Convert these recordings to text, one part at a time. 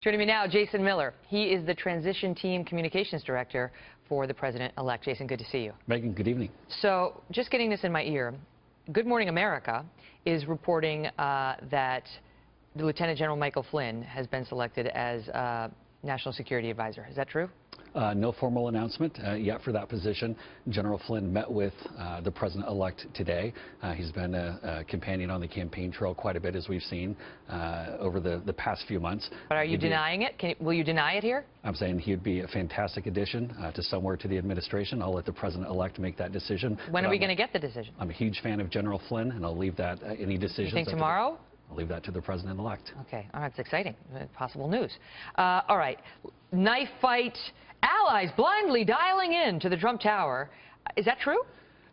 Joining me now, Jason Miller. He is the Transition Team Communications Director for the President-elect. Jason, good to see you. Megan, good evening. So, just getting this in my ear, Good Morning America is reporting that Lieutenant General Michael Flynn has been selected as National Security Advisor. Is that true? No formal announcement yet for that position. General Flynn met with the President-elect today. He's been a companion on the campaign trail quite a bit, as we've seen over the past few months. But are you denying it? Will you deny it here? I'm saying he'd be a fantastic addition to somewhere to the administration. I'll let the President-elect make that decision. When are we going to get the decision? I'm a huge fan of General Flynn, and I'll leave that any decisions. You think tomorrow? I'll leave that to the President-elect. Okay. All right. It's exciting. Possible news. All right. Knife fight. Allies blindly dialing in to the Trump Tower. Is that true?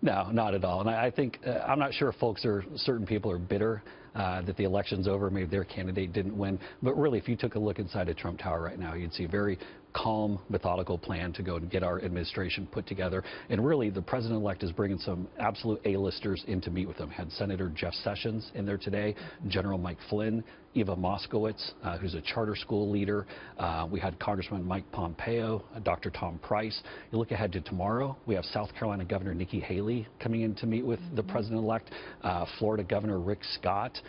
No, not at all. And I think, I'm not sure if certain people are bitter that the election's over, maybe their candidate didn't win. But really, if you took a look inside a Trump Tower right now, you'd see a very calm, methodical plan to go and get our administration put together. And really, the President-elect is bringing some absolute A-listers in to meet with him. Had Senator Jeff Sessions in there today, General Mike Flynn, Eva Moskowitz, who's a charter school leader. We had Congressman Mike Pompeo, Dr. Tom Price. You look ahead to tomorrow, we have South Carolina Governor Nikki Haley coming in to meet with the President-elect, Florida Governor Rick Scott,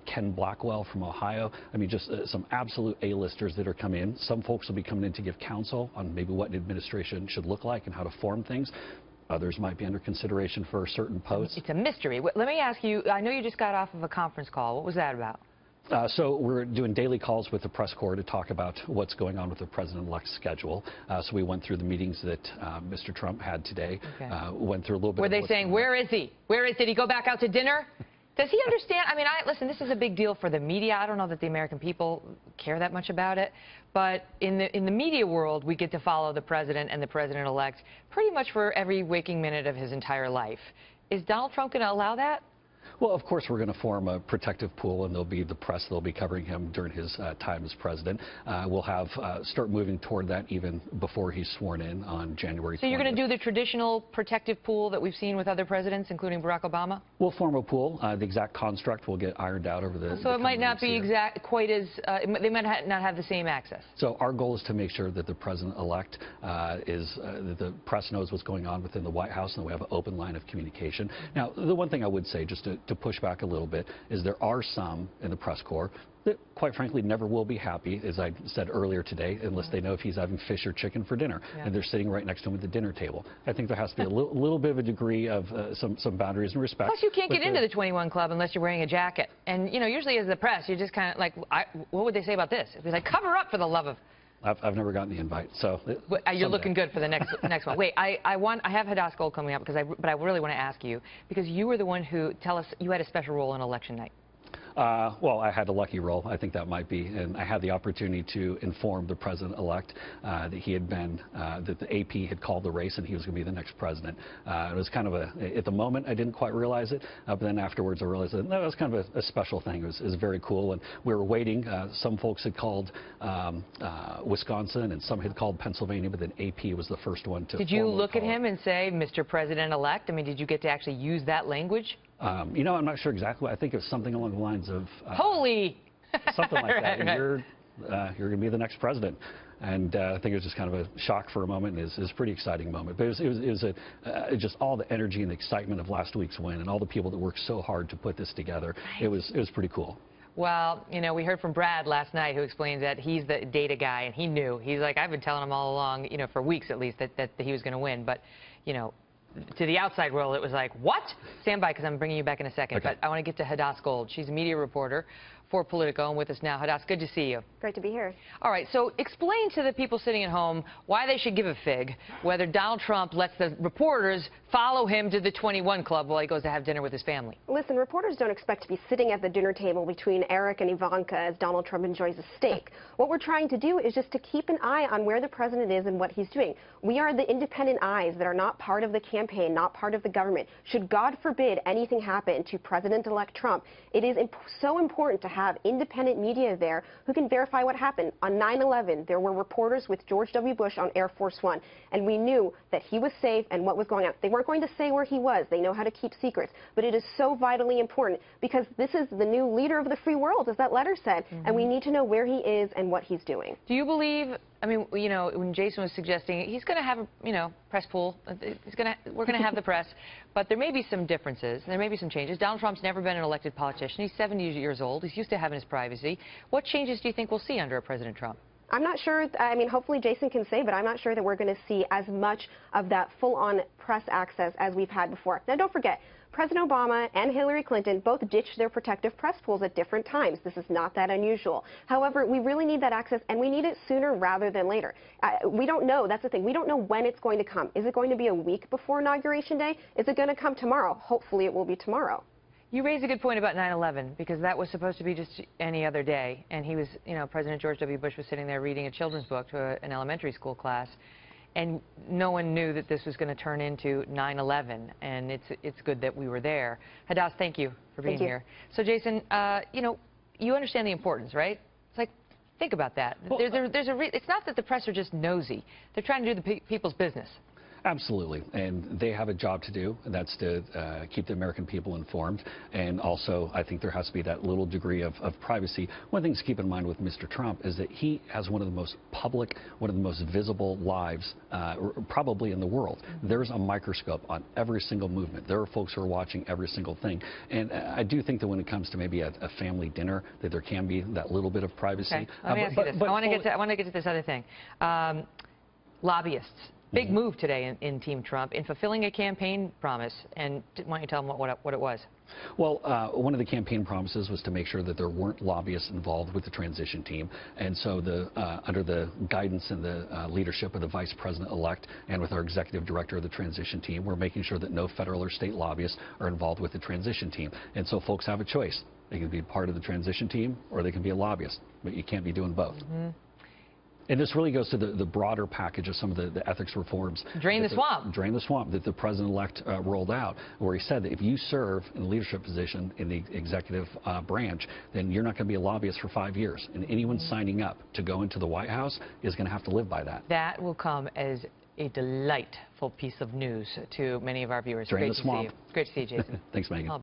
Ken Blackwell from Ohio. I mean, just some absolute A-listers that are coming in. Some folks will be coming in to give counsel on maybe what an administration should look like and how to form things. Others might be under consideration for certain posts. It's a mystery. Let me ask you, I know you just got off of a conference call. What was that about? So we're doing daily calls with the press corps to talk about what's going on with the President-elect's schedule. So we went through the meetings that Mr. Trump had today. Okay. Went through a little bit. Were they saying, where is he? Where is he? Did he go back out to dinner? Does he understand? I mean, listen, this is a big deal for the media. I don't know that the American people care that much about it. But in the media world, we get to follow the president and the president-elect pretty much for every waking minute of his entire life. Is Donald Trump going to allow that? Well, of course, we're going to form a protective pool, and there'll be the press that'll be covering him during his time as president. We'll have start moving toward that even before he's sworn in on January 20th. So you're going to do the traditional protective pool that we've seen with other presidents, including Barack Obama? We'll form a pool. The exact construct will get ironed out over the. So it might not be quite as. They might not have the same access. So our goal is to make sure that the president-elect that the press knows what's going on within the White House, and that we have an open line of communication. Now, the one thing I would say, just to push back a little bit, is there are some in the press corps that, quite frankly, never will be happy, as I said earlier today, unless they know if he's having fish or chicken for dinner, and they're sitting right next to him at the dinner table. I think there has to be a little bit of a degree of some boundaries and respect. Plus, you can't get into the 21 Club unless you're wearing a jacket. And, you know, usually as the press, you just kind of like, what would they say about this? It'd be like, cover up for the love of... I've never gotten the invite, so you're looking good for the next one. Wait, I have Hadass Gold coming up but I really want to ask you, because you were the one who tell us you had a special role on election night. Well, I had a lucky role, I think that might be, and I had the opportunity to inform the President-elect that he had been, that the AP had called the race and he was going to be the next president. It was kind of at the moment, I didn't quite realize it, but then afterwards I realized that no, it was kind of a special thing. It was very cool, and we were waiting. Some folks had called Wisconsin and some had called Pennsylvania, but then AP was the first one to. Did you look at him and say, Mr. President-elect? I mean, did you get to actually use that language? You know, I'm not sure exactly. I think it was something along the lines of holy, something like that. Right. You're going to be the next president, and I think it was just kind of a shock for a moment. It was a pretty exciting moment, but it was just all the energy and the excitement of last week's win, and all the people that worked so hard to put this together. It was pretty cool. Well, you know, we heard from Brad last night, who explains that he's the data guy, and he knew. He's like, I've been telling him all along, you know, for weeks at least, that he was going to win, but you know. To the outside world, it was like, what? Stand by, because I'm bringing you back in a second. Okay. But I want to get to Hadass Gold. She's a media reporter for Politico and with us now. Hadass, good to see you. Great to be here. All right, so explain to the people sitting at home why they should give a fig whether Donald Trump lets the reporters follow him to the 21 Club while he goes to have dinner with his family. Listen, reporters don't expect to be sitting at the dinner table between Eric and Ivanka as Donald Trump enjoys a steak. What we're trying to do is just to keep an eye on where the president is and what he's doing. We are the independent eyes that are not part of the campaign, not part of the government. Should, God forbid, anything happen to President-elect Trump, it is so important to have independent media there who can verify what happened. On 9/11, there were reporters with George W. Bush on Air Force One, and we knew that he was safe and what was going on. They weren't weren't going to say where he was. They know how to keep secrets. But it is so vitally important because this is the new leader of the free world, as that letter said, and we need to know where he is and what he's doing. Do you believe, I mean, you know, when Jason was suggesting he's going to have a, you know, press pool, we're going to have the press, but there may be some differences, there may be some changes. Donald Trump's never been an elected politician. He's 70 years old. He's used to having his privacy. What changes do you think we'll see under President Trump? I'm not sure, I mean, hopefully Jason can say, but I'm not sure that we're going to see as much of that full-on press access as we've had before. Now, don't forget, President Obama and Hillary Clinton both ditched their protective press pools at different times. This is not that unusual. However, we really need that access, and we need it sooner rather than later. We don't know. That's the thing. We don't know when it's going to come. Is it going to be a week before Inauguration Day? Is it going to come tomorrow? Hopefully it will be tomorrow. You raise a good point about 9/11, because that was supposed to be just any other day. And he was, you know, President George W. Bush was sitting there reading a children's book to an elementary school class. And no one knew that this was going to turn into 9/11. And it's good that we were there. Hadass, thank you for being here. So, Jason, you know, you understand the importance, right? It's like, think about that. Well, it's not that the press are just nosy. They're trying to do the people's business. Absolutely, and they have a job to do, and that's to keep the American people informed. And also, I think there has to be that little degree of privacy. One thing to keep in mind with Mr. Trump is that he has one of the most public, one of the most visible lives probably in the world. There's a microscope on every single movement. There are folks who are watching every single thing. And I do think that when it comes to maybe a family dinner, that there can be that little bit of privacy. Okay. Let me ask you this. I want to get to this other thing. Lobbyists. Big move today in Team Trump in fulfilling a campaign promise. And why don't you tell them what it was? Well, one of the campaign promises was to make sure that there weren't lobbyists involved with the transition team. And so under the guidance and the leadership of the Vice President-elect and with our Executive Director of the transition team, we're making sure that no federal or state lobbyists are involved with the transition team. And so folks have a choice. They can be part of the transition team or they can be a lobbyist, but you can't be doing both. And this really goes to the broader package of some of the ethics reforms. Drain the swamp. Drain the swamp that the President-elect rolled out, where he said that if you serve in a leadership position in the executive branch, then you're not going to be a lobbyist for 5 years. And anyone signing up to go into the White House is going to have to live by that. That will come as a delightful piece of news to many of our viewers. Drain the swamp. Great to see you, Jason. Thanks, Megan.